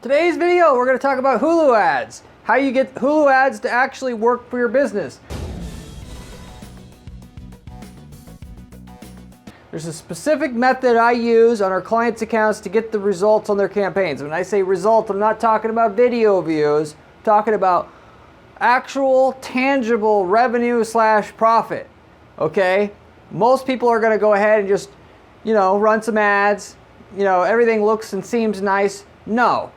Today's video, we're going to talk about Hulu Ads. How you get Hulu Ads to actually work for your business. There's a specific method I use on our clients' accounts to get the results on their campaigns. When I say result, I'm not talking about video views. I'm talking about actual, tangible revenue / profit. Okay? Most people are going to go ahead and just, run some ads. Everything looks and seems nice. No.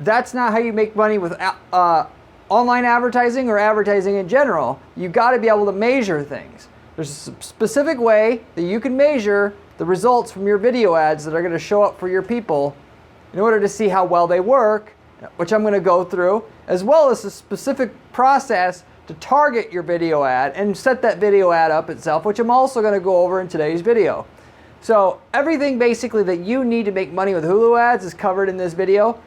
That's not how you make money with online advertising or advertising in general. You've got to be able to measure things. There's a specific way that you can measure the results from your video ads that are going to show up for your people in order to see how well they work, which I'm going to go through, as well as a specific process to target your video ad and set that video ad up itself, which I'm also going to go over in today's video. So everything basically that you need to make money with Hulu Ads is covered in this video.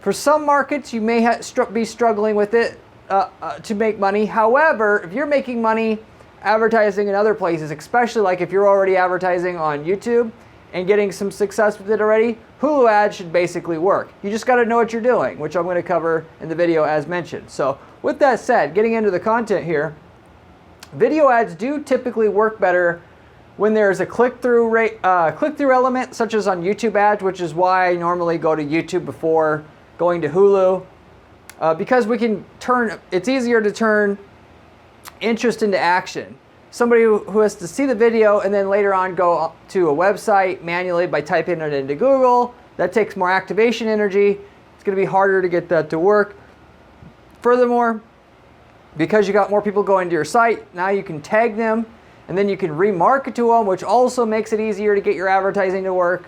For some markets, you may be struggling with it to make money. However, if you're making money advertising in other places, especially like if you're already advertising on YouTube and getting some success with it already, Hulu Ads should basically work. You just got to know what you're doing, which I'm going to cover in the video as mentioned. So with that said, getting into the content here, video ads do typically work better when there's a click-through element, such as on YouTube ads, which is why I normally go to YouTube before going to Hulu, because it's easier to turn interest into action. Somebody who has to see the video and then later on go to a website manually by typing it into Google, that takes more activation energy. It's going to be harder to get that to work. Furthermore, because you got more people going to your site, now you can tag them and then you can remarket to them, which also makes it easier to get your advertising to work.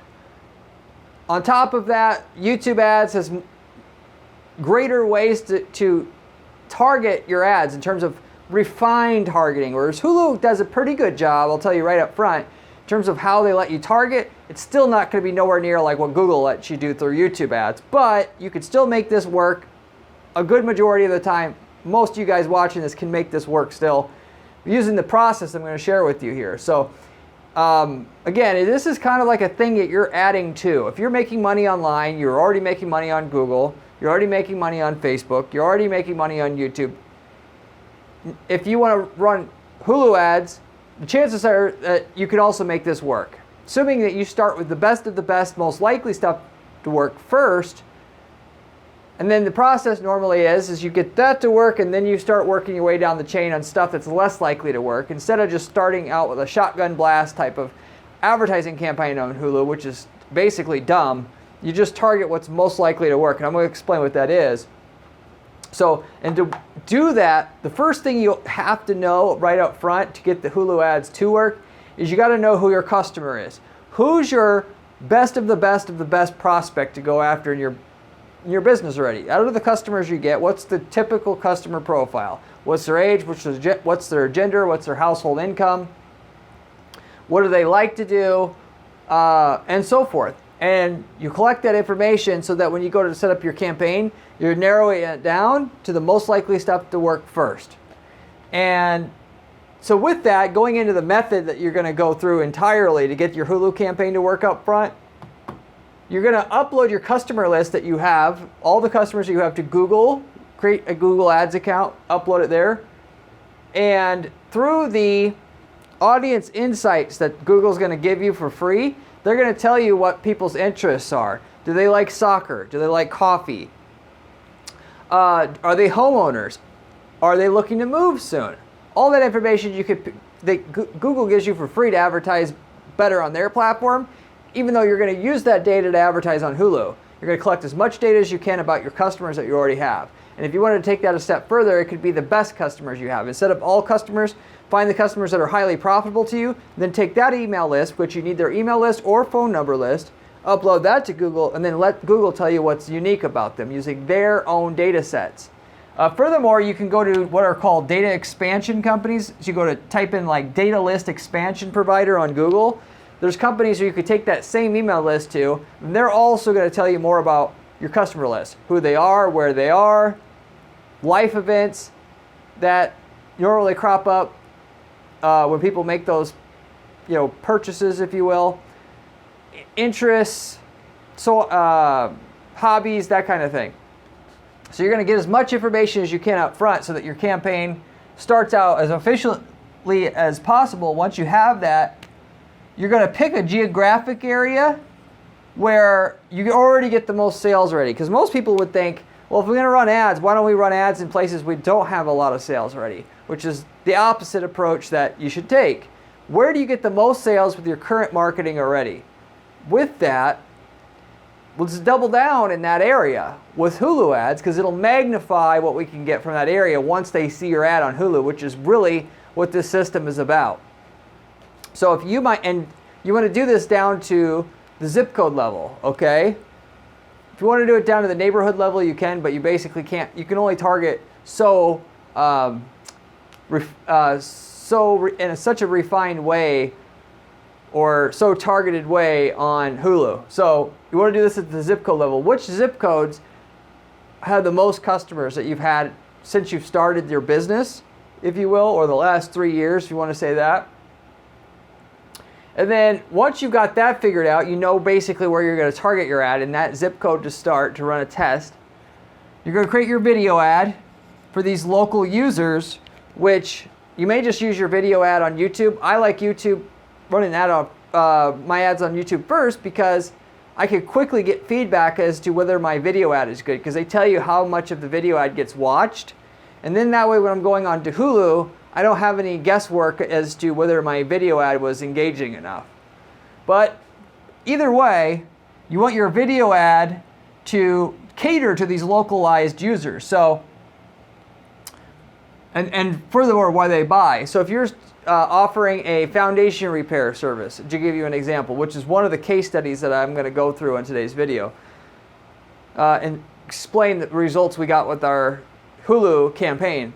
On top of that, YouTube ads has greater ways to target your ads in terms of refined targeting, whereas Hulu does a pretty good job, I'll tell you right up front, in terms of how they let you target. It's still not going to be nowhere near like what Google lets you do through YouTube ads, but you could still make this work a good majority of the time. Most of you guys watching this can make this work still using the process I'm going to share with you here. So again, this is kind of like a thing that you're adding to. If you're making money online, you're already making money on Google, you're already making money on Facebook, you're already making money on YouTube. If you want to run Hulu ads, the chances are that you could also make this work. Assuming that you start with the best of the best, most likely stuff to work first, and then the process normally is you get that to work and then you start working your way down the chain on stuff that's less likely to work, instead of just starting out with a shotgun blast type of advertising campaign on Hulu, which is basically dumb. You just target what's most likely to work, and I'm going to explain what that is. So, and to do that, the first thing you have to know right up front to get the Hulu ads to work is you got to know who your customer is. Who's your best of the best prospect to go after in your business already? Out of the customers you get, what's the typical customer profile? What's their age? What's their gender? What's their household income? What do they like to do? And so forth. And you collect that information so that when you go to set up your campaign, you're narrowing it down to the most likely stuff to work first. And so with that, going into the method that you're going to go through entirely to get your Hulu campaign to work up front, you're going to upload your customer list that you have, all the customers you have, to Google, create a Google Ads account, upload it there. And through the audience insights that Google's going to give you for free, they're going to tell you what people's interests are. Do they like soccer? Do they like coffee? Are they homeowners? Are they looking to move soon? All that information Google gives you for free to advertise better on their platform, even though you're going to use that data to advertise on Hulu. You're going to collect as much data as you can about your customers that you already have. And if you wanted to take that a step further, it could be the best customers you have. Instead of all customers, find the customers that are highly profitable to you, then take that email list, which you need their email list or phone number list, upload that to Google, and then let Google tell you what's unique about them using their own data sets. Furthermore, you can go to what are called data expansion companies. So you go to type in like data list expansion provider on Google. There's companies where you could take that same email list to, and they're also going to tell you more about your customer list, who they are, where they are, life events that normally crop up when people make those, purchases, if you will, interests, so hobbies, that kind of thing. So you're going to get as much information as you can up front so that your campaign starts out as efficiently as possible. Once you have that, you're going to pick a geographic area where you already get the most sales ready. Because most people would think, well, if we're going to run ads, why don't we run ads in places we don't have a lot of sales ready? Which is the opposite approach that you should take. Where do you get the most sales with your current marketing already? With that, let's double down in that area with Hulu ads, because it'll magnify what we can get from that area once they see your ad on Hulu, which is really what this system is about. So if you want to do this down to the zip code level, okay? If you want to do it down to the neighborhood level, you can, but you basically can't. You can only target in such a refined way or so targeted way on Hulu. So you want to do this at the zip code level. Which zip codes have the most customers that you've had since you've started your business, if you will, or the last 3 years, if you want to say that? And then once you've got that figured out, you know basically where you're going to target your ad in that zip code to start to run a test. You're going to create your video ad for these local users, which you may just use your video ad on YouTube. I like YouTube, running that off, my ads on YouTube first, because I could quickly get feedback as to whether my video ad is good, because they tell you how much of the video ad gets watched. And then that way when I'm going on to Hulu, I don't have any guesswork as to whether my video ad was engaging enough. But either way, you want your video ad to cater to these localized users. So, and furthermore, why they buy. So if you're offering a foundation repair service, to give you an example, which is one of the case studies that I'm going to go through in today's video, and explain the results we got with our Hulu campaign.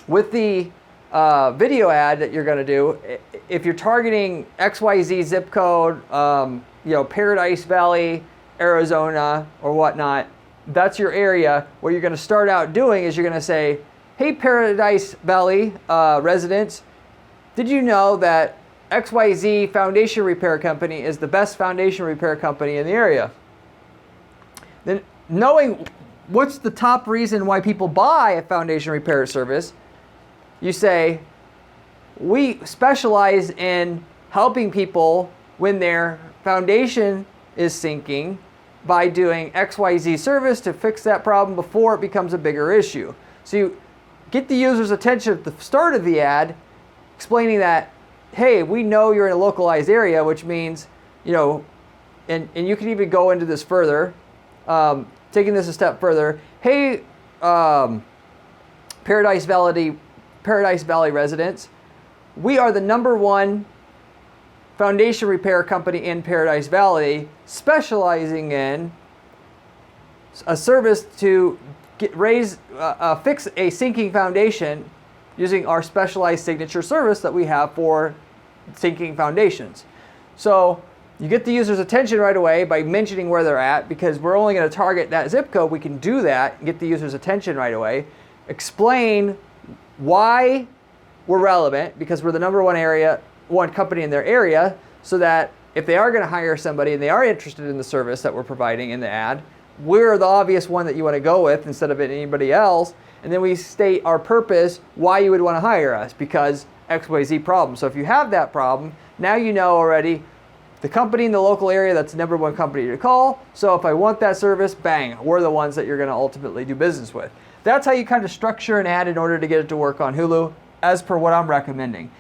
With the video ad that you're going to do, if you're targeting XYZ zip code, Paradise Valley, Arizona, or whatnot, that's your area. What you're going to start out doing is you're going to say, hey, Paradise Valley residents, did you know that XYZ Foundation Repair Company is the best foundation repair company in the area? Then, knowing what's the top reason why people buy a foundation repair service, you say, we specialize in helping people when their foundation is sinking by doing XYZ service to fix that problem before it becomes a bigger issue. So you get the user's attention at the start of the ad, explaining that, hey, we know you're in a localized area, which means, and you can even go into this further, taking this a step further. Hey, Paradise Valley residents, we are the #1 foundation repair company in Paradise Valley, specializing in a service to fix a sinking foundation using our specialized signature service that we have for sinking foundations. So you get the user's attention right away by mentioning where they're at, because we're only going to target that zip code. We can do that and get the user's attention right away. Explain why we're relevant, because we're the #1 company in their area, so that if they are going to hire somebody and they are interested in the service that we're providing in the ad, we're the obvious one that you want to go with instead of anybody else. And then we state our purpose, why you would want to hire us, because XYZ problem. So if you have that problem, now you know already the company in the local area that's the #1 company to call. So if I want that service, bang, we're the ones that you're going to ultimately do business with. That's how you kind of structure an ad in order to get it to work on Hulu, as per what I'm recommending.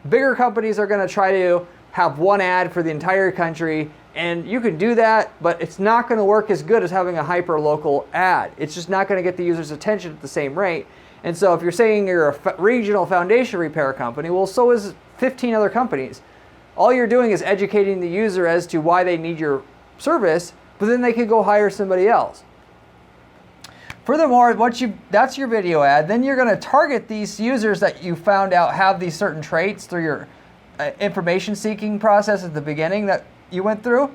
Bigger companies are going to try to have one ad for the entire country, and you can do that, but it's not going to work as good as having a hyper-local ad. It's just not going to get the user's attention at the same rate. And so if you're saying you're a regional foundation repair company, well, so is 15 other companies. All you're doing is educating the user as to why they need your service, but then they could go hire somebody else. Furthermore, that's your video ad. Then you're going to target these users that you found out have these certain traits through your information seeking process at the beginning that you went through,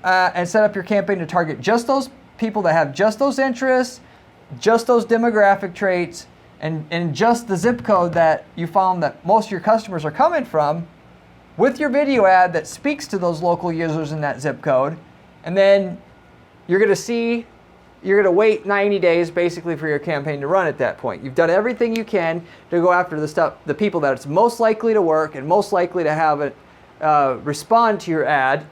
and set up your campaign to target just those people that have just those interests, just those demographic traits, and just the zip code that you found that most of your customers are coming from, with your video ad that speaks to those local users in that zip code. And then you're going to wait 90 days basically for your campaign to run at that point. You've done everything you can to go after the people that it's most likely to work and most likely to have it respond to your ad.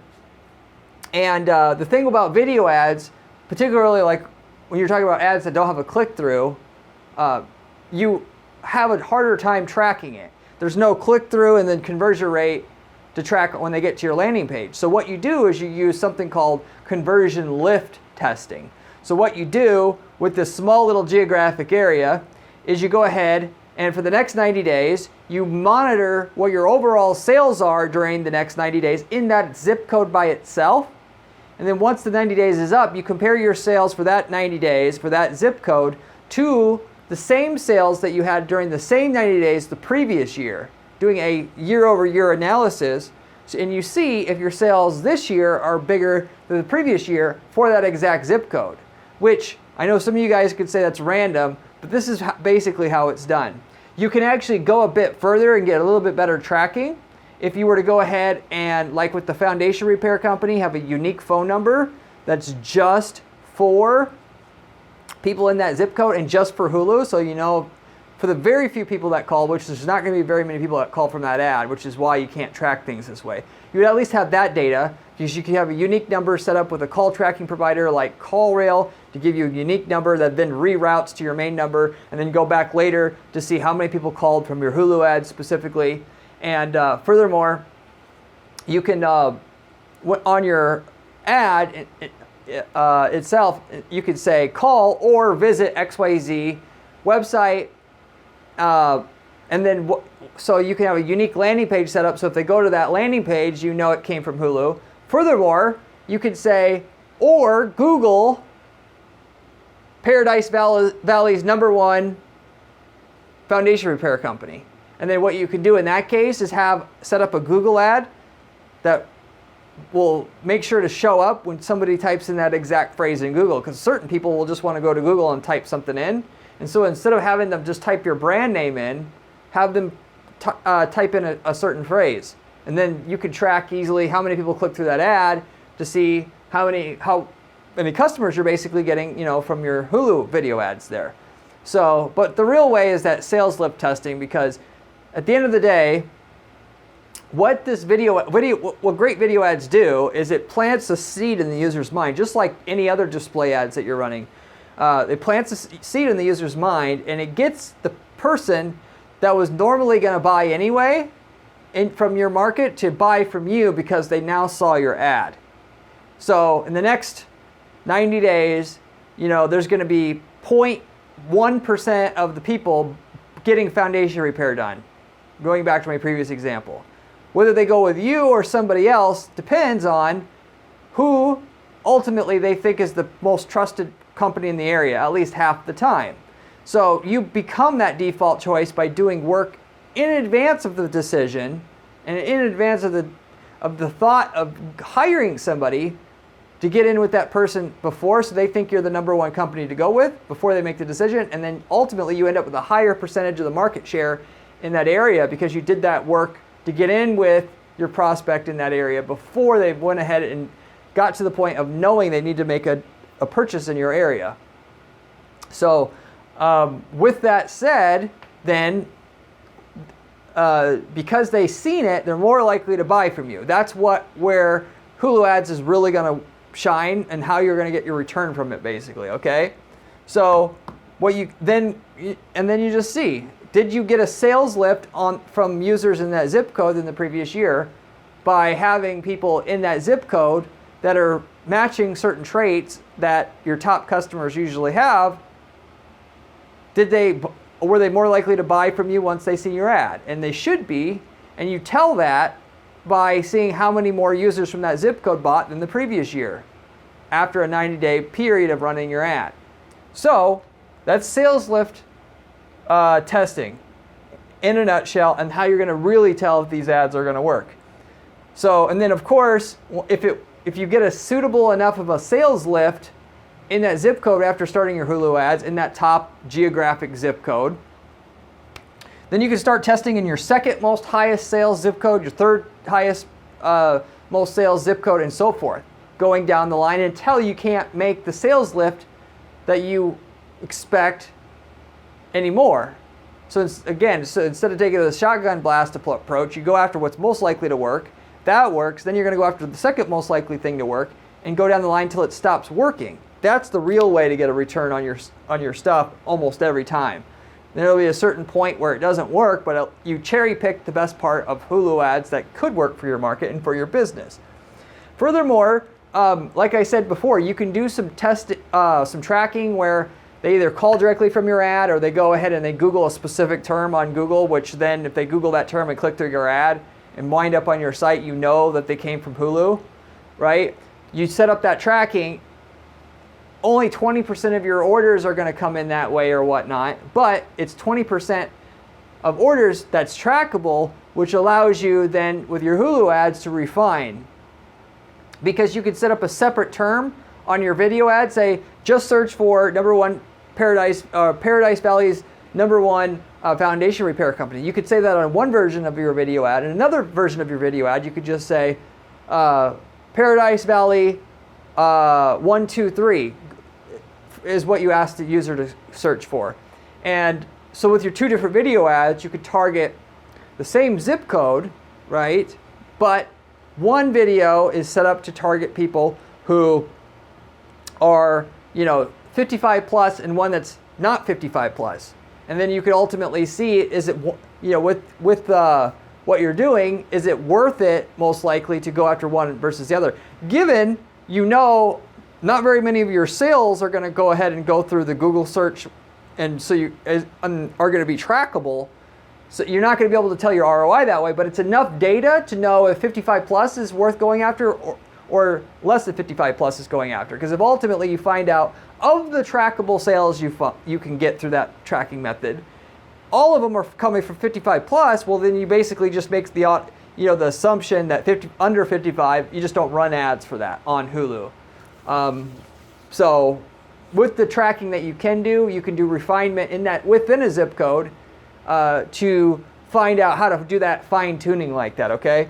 And the thing about video ads, particularly like when you're talking about ads that don't have a click-through, you have a harder time tracking it. There's no click-through and then conversion rate to track when they get to your landing page. So what you do is you use something called conversion lift testing. So what you do with this small little geographic area is you go ahead and for the next 90 days, you monitor what your overall sales are during the next 90 days in that zip code by itself. And then once the 90 days is up, you compare your sales for that 90 days, for that zip code, to the same sales that you had during the same 90 days the previous year, doing a year-over-year analysis. And you see if your sales this year are bigger than the previous year for that exact zip code, which I know some of you guys could say that's random, but this is basically how it's done. You can actually go a bit further and get a little bit better tracking. If you were to go ahead and, like with the foundation repair company, have a unique phone number that's just for people in that zip code and just for Hulu, so you know for the very few people that call, which there's not going to be very many people that call from that ad, which is why you can't track things this way. You would at least have that data, because you can have a unique number set up with a call tracking provider like CallRail to give you a unique number that then reroutes to your main number, and then go back later to see how many people called from your Hulu ads specifically. And furthermore, you can, on your ad itself, you could say call or visit XYZ website, and then so you can have a unique landing page set up, so if they go to that landing page, you know it came from Hulu. Furthermore, you could say, or Google Paradise Valley's #1 foundation repair company. And then what you can do in that case is set up a Google ad that will make sure to show up when somebody types in that exact phrase in Google, because certain people will just want to go to Google and type something in. And so instead of having them just type your brand name in, have them type in a certain phrase. And then you can track easily how many people click through that ad to see how many customers you're basically getting, from your Hulu video ads there. So, but the real way is that sales lift testing, because at the end of the day, what great video ads do is it plants a seed in the user's mind, just like any other display ads that you're running. It plants a seed in the user's mind, and it gets the person that was normally going to buy anyway from your market to buy from you because they now saw your ad. So in the next 90 days, there's going to be 0.1% of the people getting foundation repair done. Going back to my previous example. Whether they go with you or somebody else depends on who ultimately they think is the most trusted company in the area, at least half the time. So you become that default choice by doing work in advance of the decision and in advance of the thought of hiring somebody to get in with that person before, so they think you're the #1 company to go with before they make the decision, and then ultimately you end up with a higher percentage of the market share in that area because you did that work to get in with your prospect in that area before they went ahead and got to the point of knowing they need to make a purchase in your area. So with that said, then because they've seen it, they're more likely to buy from you. That's where Hulu Ads is really going to shine and how you're going to get your return from it, basically. Okay, so then you just see, did you get a sales lift from users in that zip code in the previous year by having people in that zip code that are matching certain traits that your top customers usually have? Were they more likely to buy from you once they see your ad? And they should be, and you tell that by seeing how many more users from that zip code bought than the previous year after a 90-day period of running your ad. So that's sales lift testing in a nutshell, and how you're going to really tell if these ads are going to work. So, and then of course, if you get a suitable enough of a sales lift in that zip code after starting your Hulu ads in that top geographic zip code, then you can start testing in your second most highest sales zip code, your third highest most sales zip code, and so forth. going down the line until you can't make the sales lift that you expect anymore. So again, instead of taking the shotgun blast approach, you go after what's most likely to work. If that works, then you're going to go after the second most likely thing to work and go down the line until it stops working. That's the real way to get a return on your stuff almost every time. There'll be a certain point where it doesn't work, but you cherry pick the best part of Hulu ads that could work for your market and for your business. Furthermore, like I said before, you can do some some tracking where they either call directly from your ad or they go ahead and they Google a specific term on Google, which then if they Google that term and click through your ad and wind up on your site, you know that they came from Hulu, right? You set up that tracking. Only 20% of your orders are going to come in that way or whatnot, but it's 20% of orders that's trackable, which allows you then with your Hulu ads to refine. Because you could set up a separate term on your video ad, say just search for #1 Paradise Valley's #1 foundation repair company. You could say that on one version of your video ad, and another version of your video ad, you could just say Paradise Valley 123 is what you ask the user to search for. And so with your two different video ads, you could target the same zip code, right? But one video is set up to target people who are, 55 plus, and one that's not 55 plus. And then you could ultimately see, is it, with what you're doing, is it worth it most likely to go after one versus the other? Given, not very many of your sales are going to go ahead and go through the Google search, and so are going to be trackable. So you're not going to be able to tell your ROI that way, but it's enough data to know if 55 plus is worth going after or less than 55 plus is going after. Because if ultimately you find out of the trackable sales you can get through that tracking method, all of them are coming from 55 plus, well then you basically just make the assumption that under 55, you just don't run ads for that on Hulu. So with the tracking that you can do refinement in that within a zip code to find out how to do that fine tuning like that, okay?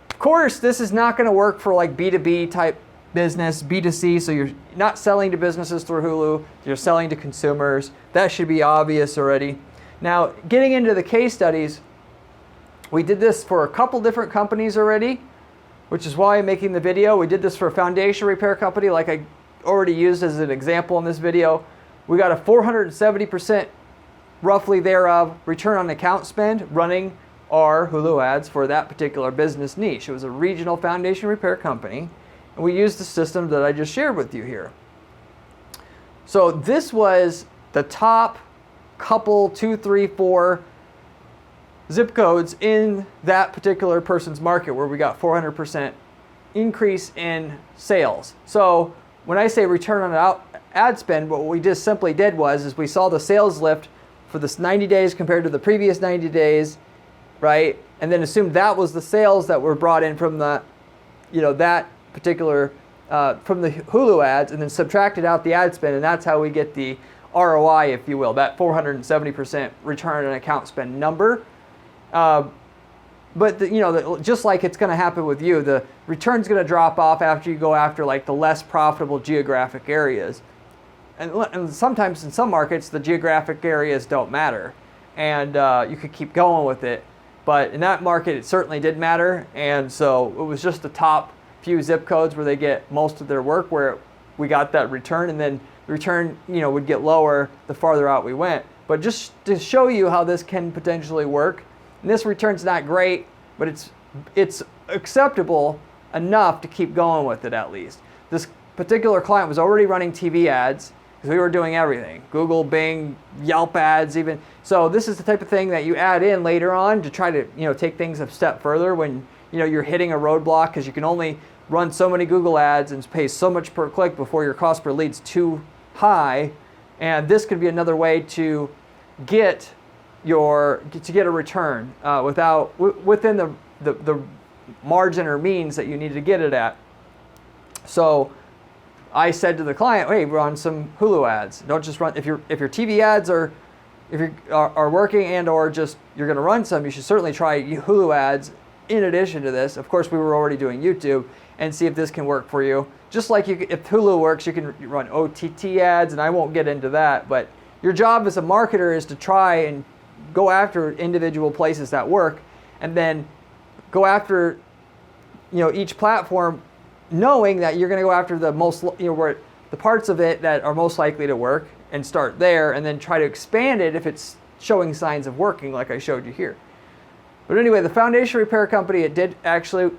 Of course, this is not going to work for like B2B type business, B2C, so you're not selling to businesses through Hulu, you're selling to consumers. That should be obvious already. Now, getting into the case studies, we did this for a couple different companies already, which is why I'm making the video. We did this for a foundation repair company like I already used as an example in this video. We got a 470% roughly thereof return on account spend running our Hulu ads for that particular business niche. It was a regional foundation repair company, and we used the system that I just shared with you here. So this was the top couple, 2, 3, 4 zip codes in that particular person's market where we got 400% increase in sales. So when I say return on ad spend, what we just simply did was we saw the sales lift for this 90 days compared to the previous 90 days, right? And then assumed that was the sales that were brought in from the, that particular, from the Hulu ads, and then subtracted out the ad spend, and that's how we get the ROI, if you will, that 470% return on account spend number. But just like it's going to happen with you, the return's going to drop off after you go after like the less profitable geographic areas. And sometimes in some markets, the geographic areas don't matter, and you could keep going with it. But in that market, it certainly did matter, and so it was just the top few zip codes where they get most of their work where we got that return, and then the return would get lower the farther out we went. But just to show you how this can potentially work, and this return's not great, but it's acceptable enough to keep going with it at least. This particular client was already running TV ads because we were doing everything. Google, Bing, Yelp ads even. So this is the type of thing that you add in later on to try to take things a step further when you're hitting a roadblock, because you can only run so many Google ads and pay so much per click before your cost per lead's too high. And this could be another way to get a return within the margin or means that you need to get it at. So I said to the client, hey, run some Hulu ads. Don't just run, if your TV ads are working and or just you're going to run some, you should certainly try Hulu ads in addition to this. Of course, we were already doing YouTube, and see if this can work for you. just like if Hulu works, you can run OTT ads, and I won't get into that, but your job as a marketer is to try and go after individual places that work, and then go after, each platform, knowing that you're going to go after the most, where the parts of it that are most likely to work, and start there, and then try to expand it if it's showing signs of working, like I showed you here. But anyway, the foundation repair company, it did actually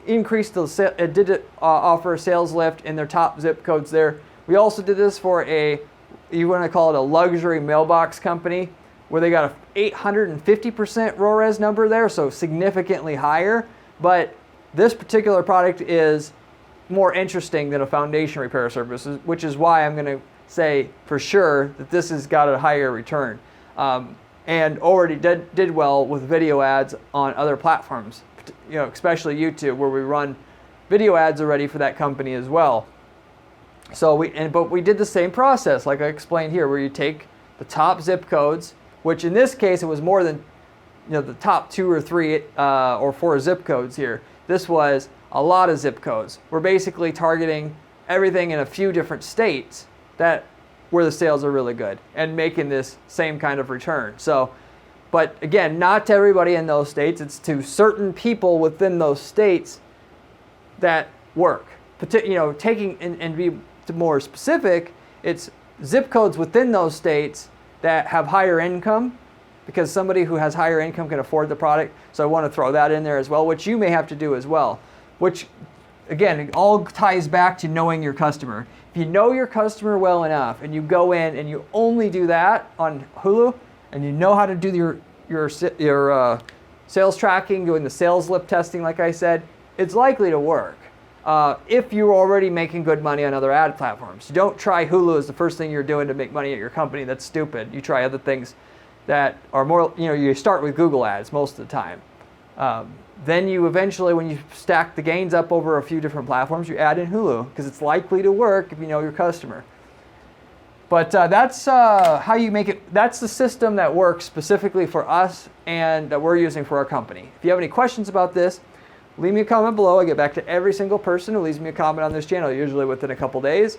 increase it did offer a sales lift in their top zip codes there. We also did this for you want to call it a luxury mailbox company, where they got a 850% ROAS number there, so significantly higher. But this particular product is more interesting than a foundation repair service, which is why I'm going to say for sure that this has got a higher return, and already did well with video ads on other platforms, especially YouTube, where we run video ads already for that company as well. So but we did the same process like I explained here, where you take the top zip codes, which in this case it was more than the top 2 or 3 or 4 zip codes here. This was a lot of zip codes. We're basically targeting everything in a few different states where the sales are really good, and making this same kind of return. So, but again, not to everybody in those states. It's to certain people within those states that work. Taking and be more specific, it's zip codes within those states that have higher income, because somebody who has higher income can afford the product. So I want to throw that in there as well, which you may have to do as well. Which, again, it all ties back to knowing your customer. If you know your customer well enough, and you go in and you only do that on Hulu, and you know how to do your sales tracking, doing the sales lift testing, like I said, it's likely to work. If you're already making good money on other ad platforms. You don't try Hulu as the first thing you're doing to make money at your company. That's stupid. You try other things that are more, you start with Google Ads most of the time. Then you eventually, when you stack the gains up over a few different platforms, you add in Hulu, because it's likely to work if you know your customer. But that's how you make it. That's the system that works specifically for us and that we're using for our company. If you have any questions about this, leave me a comment below. I get back to every single person who leaves me a comment on this channel, usually within a couple days.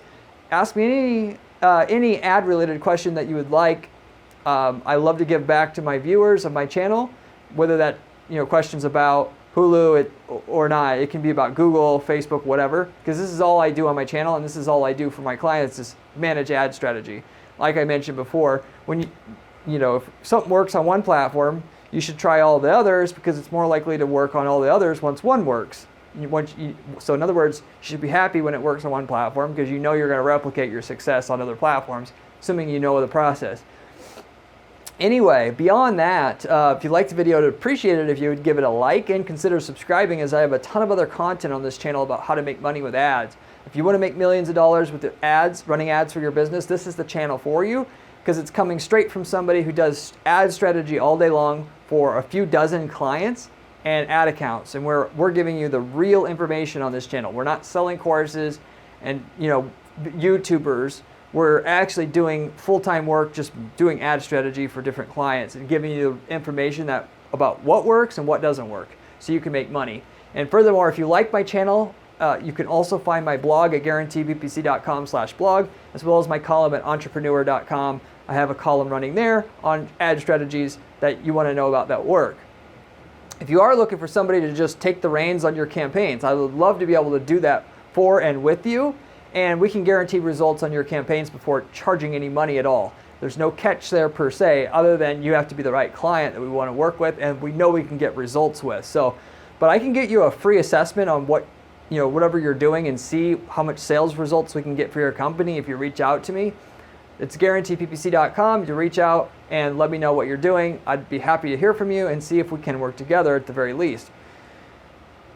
Ask me any ad-related question that you would like. I love to give back to my viewers of my channel, whether that questions about Hulu or not. It can be about Google, Facebook, whatever, because this is all I do on my channel, and this is all I do for my clients is manage ad strategy. Like I mentioned before, when if something works on one platform, you should try all the others, because it's more likely to work on all the others once one works. So in other words, you should be happy when it works on one platform, because you're going to replicate your success on other platforms, assuming you know the process. Anyway, beyond that, if you liked the video, I'd appreciate it if you would give it a like and consider subscribing, as I have a ton of other content on this channel about how to make money with ads. If you want to make millions of dollars with ads, running ads for your business, this is the channel for you, because it's coming straight from somebody who does ad strategy all day long for a few dozen clients and ad accounts. And we're giving you the real information on this channel. We're not selling courses and YouTubers. We're actually doing full-time work, just doing ad strategy for different clients and giving you information about what works and what doesn't work, so you can make money. And furthermore, if you like my channel, you can also find my blog at guaranteedppc.com/blog, as well as my column at entrepreneur.com. I have a column running there on ad strategies that you want to know about that work. If you are looking for somebody to just take the reins on your campaigns, I would love to be able to do that for and with you. And we can guarantee results on your campaigns before charging any money at all. There's no catch there per se, other than you have to be the right client that we want to work with, and we know we can get results with. But I can get you a free assessment on whatever you're doing, and see how much sales results we can get for your company if you reach out to me. It's guaranteedppc.com. You reach out and let me know what you're doing. I'd be happy to hear from you and see if we can work together at the very least.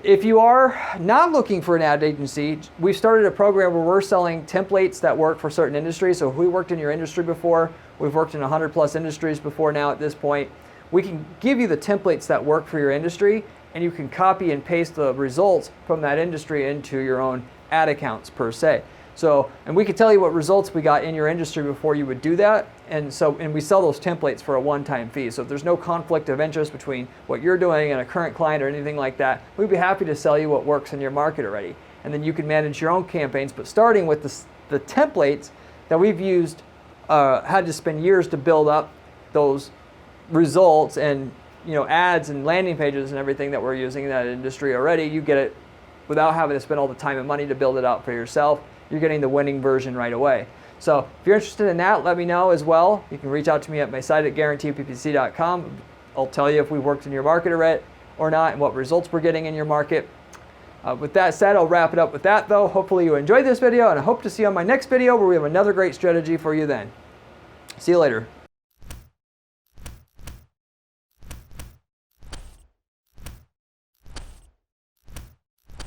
If you are not looking for an ad agency, we've started a program where we're selling templates that work for certain industries. So if we worked in your industry before, we've worked in 100 plus industries before now at this point, we can give you the templates that work for your industry, and you can copy and paste the results from that industry into your own ad accounts per se. And we could tell you what results we got in your industry before you would do that. And we sell those templates for a one-time fee. So if there's no conflict of interest between what you're doing and a current client or anything like that, we'd be happy to sell you what works in your market already. and then you can manage your own campaigns. But starting with the templates that we've used, had to spend years to build up those results and ads and landing pages and everything that we're using in that industry already. You get it without having to spend all the time and money to build it out for yourself. You're getting the winning version right away. So if you're interested in that, let me know as well. You can reach out to me at my site at guaranteedppc.com. I'll tell you if we've worked in your market or not and what results we're getting in your market. With that said, I'll wrap it up with that though. Hopefully you enjoyed this video, and I hope to see you on my next video where we have another great strategy for you then. See you later.